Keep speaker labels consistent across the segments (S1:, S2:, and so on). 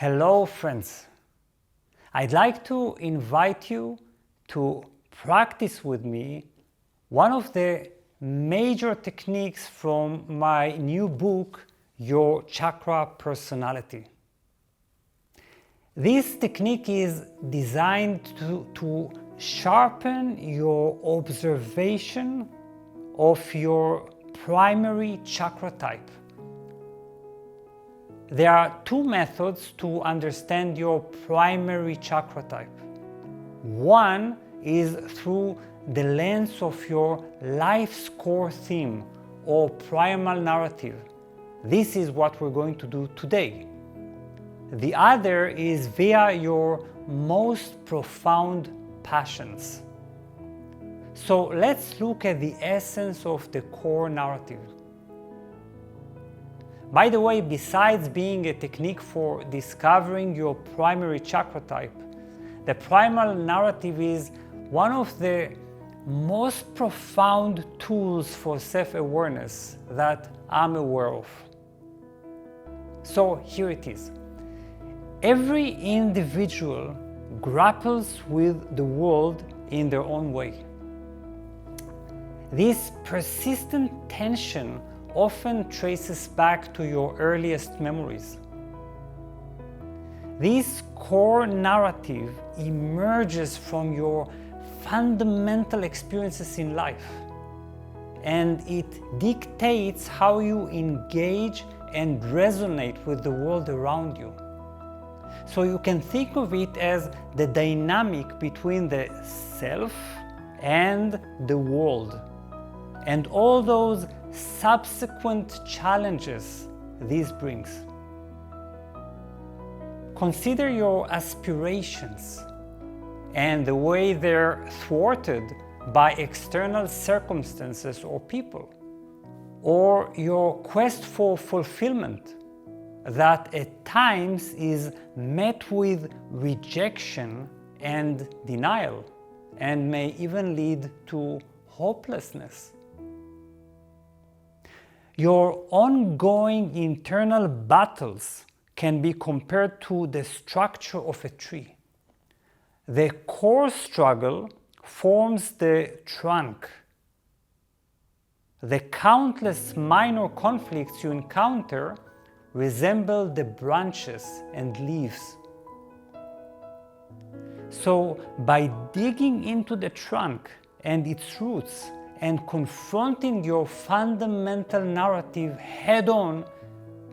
S1: Hello friends, I'd like to invite you to practice with me one of the major techniques from my new book, Your Chakra Personality. This technique is designed to sharpen your observation of your primary chakra type. There are two methods to understand your primary chakra type. One is through the lens of your life's core theme or primal narrative. This is what we're going to do today. The other is via your most profound passions. So let's look at the essence of the core narrative. By the way, besides being a technique for discovering your primary chakra type, the primal narrative is one of the most profound tools for self-awareness that I'm aware of. So here it is. Every individual grapples with the world in their own way. This persistent tension often traces back to your earliest memories. This core narrative emerges from your fundamental experiences in life, and it dictates how you engage and resonate with the world around you. So you can think of it as the dynamic between the self and the world, and all those subsequent challenges this brings. Consider your aspirations and the way they're thwarted by external circumstances or people, or your quest for fulfillment that at times is met with rejection and denial and may even lead to hopelessness. Your ongoing internal battles can be compared to the structure of a tree. The core struggle forms the trunk. The countless minor conflicts you encounter resemble the branches and leaves. So, by digging into the trunk and its roots, and confronting your fundamental narrative head-on,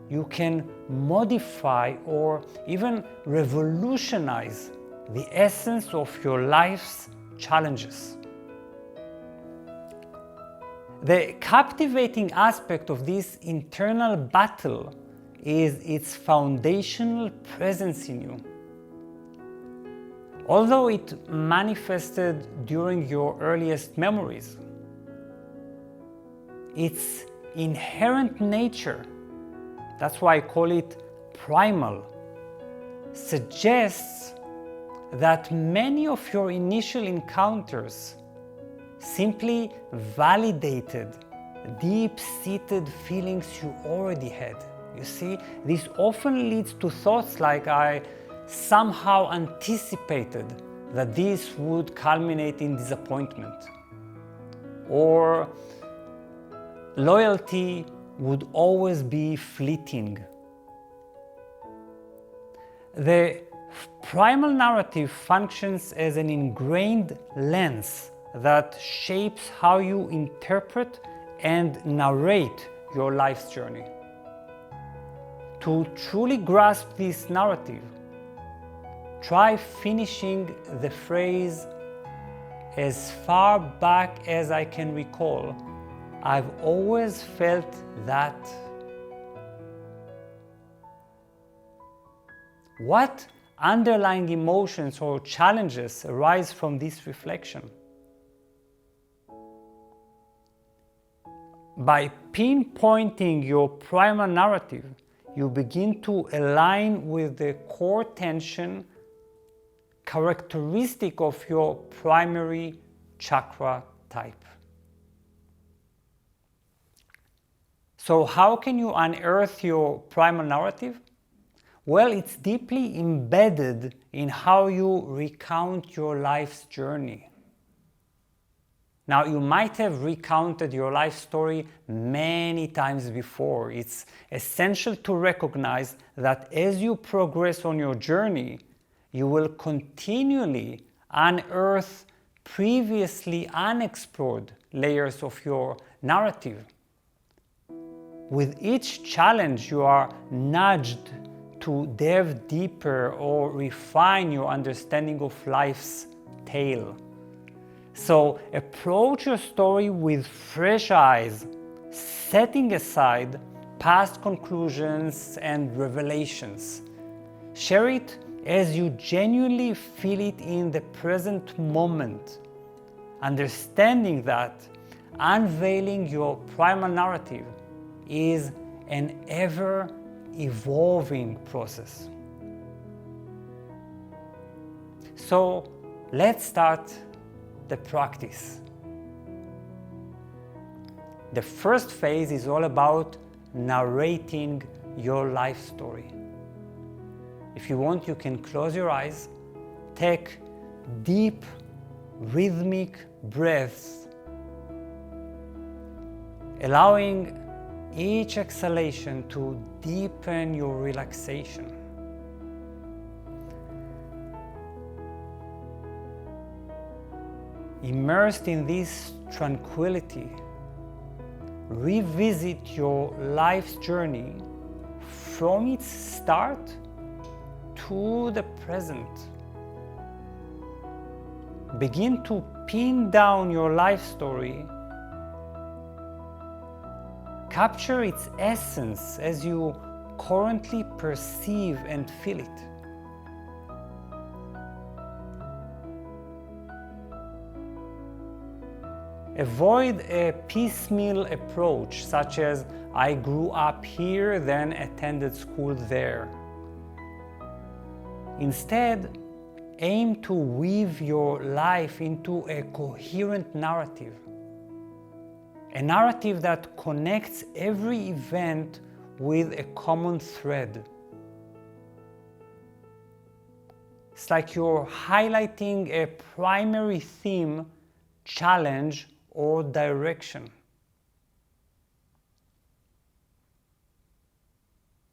S1: you can modify or even revolutionize the essence of your life's challenges. The captivating aspect of this internal battle is its foundational presence in you. Although it manifested during your earliest memories, its inherent nature, that's why I call it primal, suggests that many of your initial encounters simply validated deep-seated feelings you already had. You see, this often leads to thoughts like I somehow anticipated that this would culminate in disappointment, or loyalty would always be fleeting. The primal narrative functions as an ingrained lens that shapes how you interpret and narrate your life's journey. To truly grasp this narrative, try finishing the phrase, "As far back as I can recall, I've always felt that." What underlying emotions or challenges arise from this reflection? By pinpointing your primal narrative, you begin to align with the core tension characteristic of your primary chakra type. So how can you unearth your primal narrative? Well, it's deeply embedded in how you recount your life's journey. Now, you might have recounted your life story many times before. It's essential to recognize that as you progress on your journey, you will continually unearth previously unexplored layers of your narrative. With each challenge, you are nudged to delve deeper or refine your understanding of life's tale. So approach your story with fresh eyes, setting aside past conclusions and revelations. Share it as you genuinely feel it in the present moment, understanding that unveiling your primal narrative is an ever-evolving process. So let's start the practice. The first phase is all about narrating your life story. If you want, you can close your eyes, take deep, rhythmic breaths, allowing each exhalation to deepen your relaxation. Immersed in this tranquility, revisit your life's journey from its start to the present. Begin to pin down your life story. Capture its essence as you currently perceive and feel it. Avoid a piecemeal approach, such as I grew up here, then attended school there. Instead, aim to weave your life into a coherent narrative. A narrative that connects every event with a common thread. It's like you're highlighting a primary theme, challenge, or direction.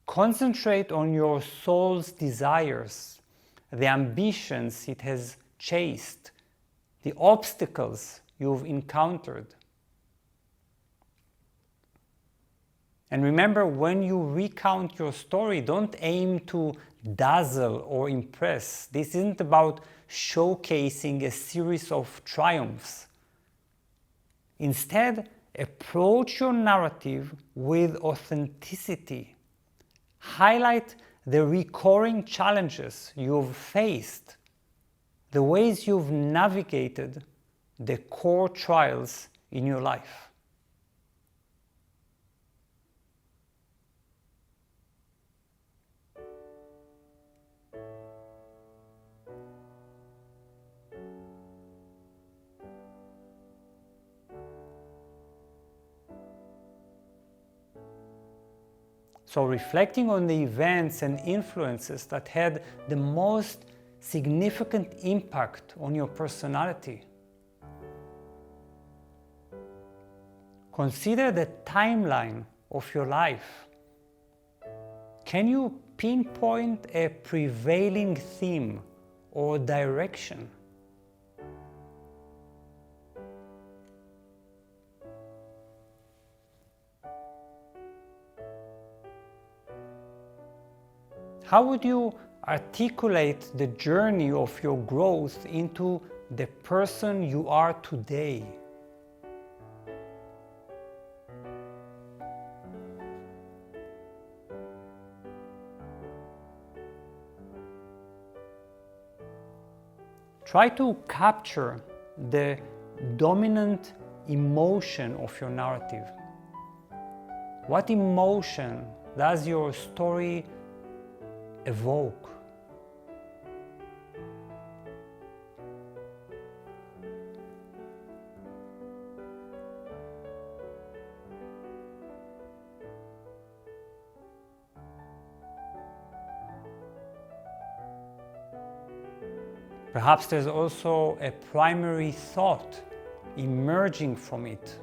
S1: Concentrate on your soul's desires, the ambitions it has chased, the obstacles you've encountered. And remember, when you recount your story, don't aim to dazzle or impress. This isn't about showcasing a series of triumphs. Instead, approach your narrative with authenticity. Highlight the recurring challenges you've faced, the ways you've navigated the core trials in your life. So reflecting on the events and influences that had the most significant impact on your personality. Consider the timeline of your life. Can you pinpoint a prevailing theme or direction? How would you articulate the journey of your growth into the person you are today? Try to capture the dominant emotion of your narrative. What emotion does your story evoke? Perhaps there's also a primary thought emerging from it.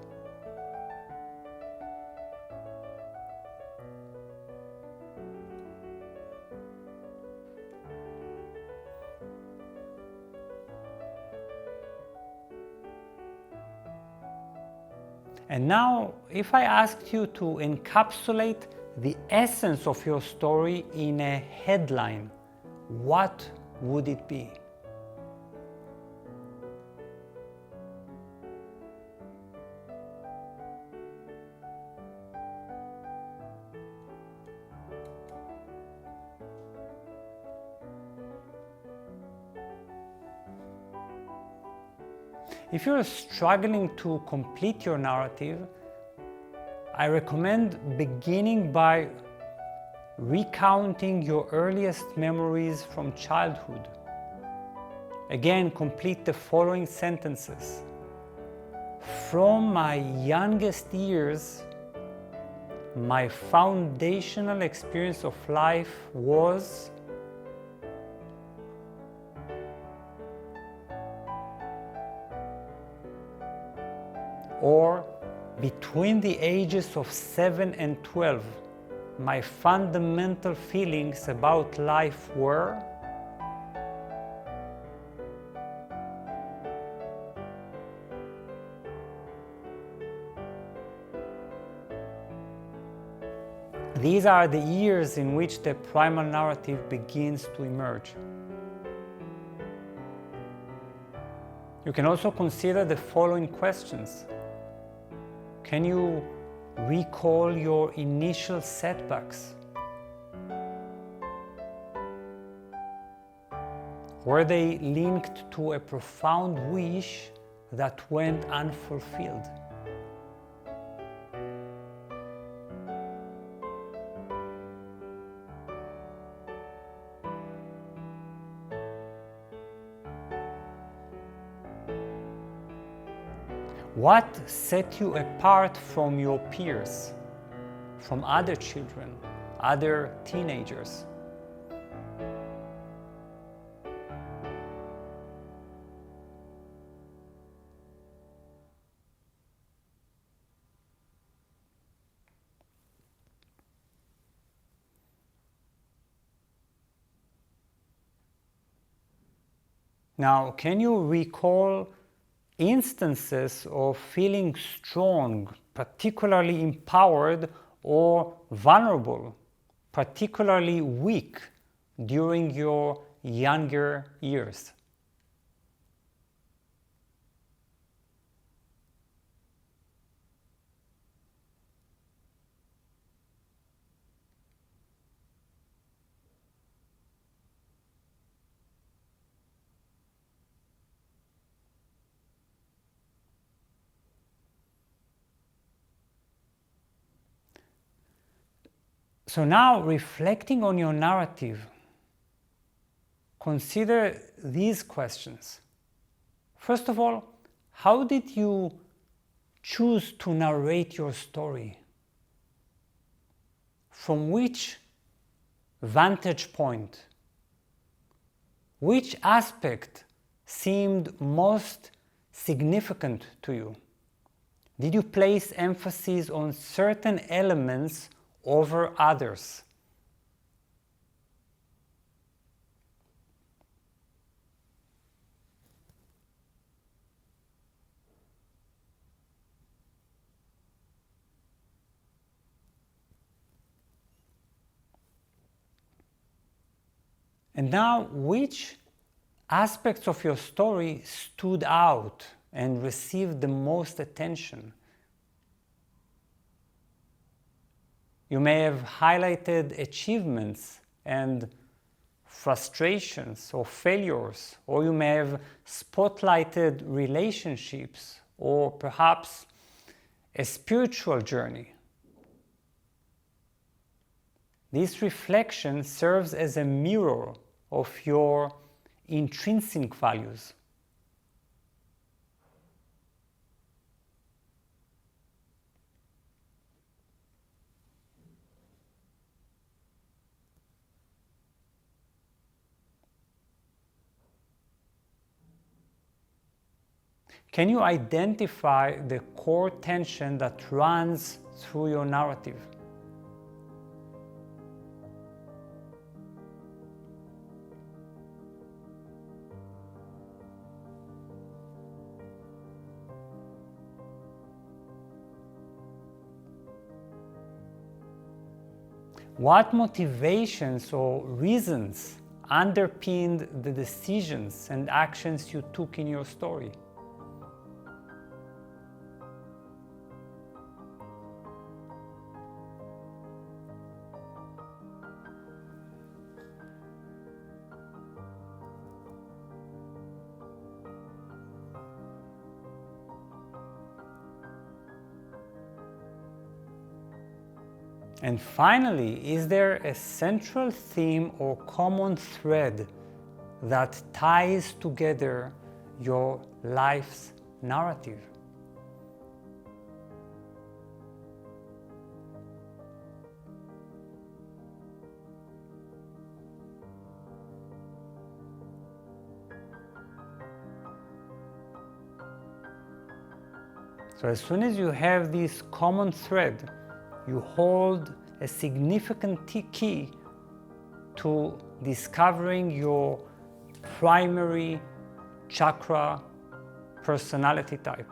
S1: And now, if I asked you to encapsulate the essence of your story in a headline, what would it be? If you're struggling to complete your narrative, I recommend beginning by recounting your earliest memories from childhood. Again, complete the following sentences. From my youngest years, my foundational experience of life was. Or between the ages of 7 and 12, my fundamental feelings about life were. These are the years in which the primal narrative begins to emerge. You can also consider the following questions. Can you recall your initial setbacks? Were they linked to a profound wish that went unfulfilled? What set you apart from your peers, from other children, other teenagers? Now, can you recall instances of feeling strong, particularly empowered, or vulnerable, particularly weak during your younger years? So now, reflecting on your narrative, consider these questions. First of all, how did you choose to narrate your story? From which vantage point? Which aspect seemed most significant to you? Did you place emphasis on certain elements over others? And now, which aspects of your story stood out and received the most attention? You may have highlighted achievements and frustrations or failures, or you may have spotlighted relationships or perhaps a spiritual journey. This reflection serves as a mirror of your intrinsic values. Can you identify the core tension that runs through your narrative? What motivations or reasons underpinned the decisions and actions you took in your story? And finally, is there a central theme or common thread that ties together your life's narrative? So as soon as you have this common thread, you hold a significant key to discovering your primary chakra personality type.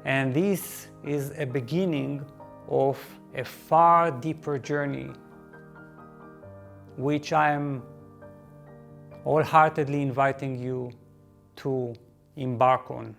S1: And this is a beginning of a far deeper journey, which I am wholeheartedly inviting you to embark on.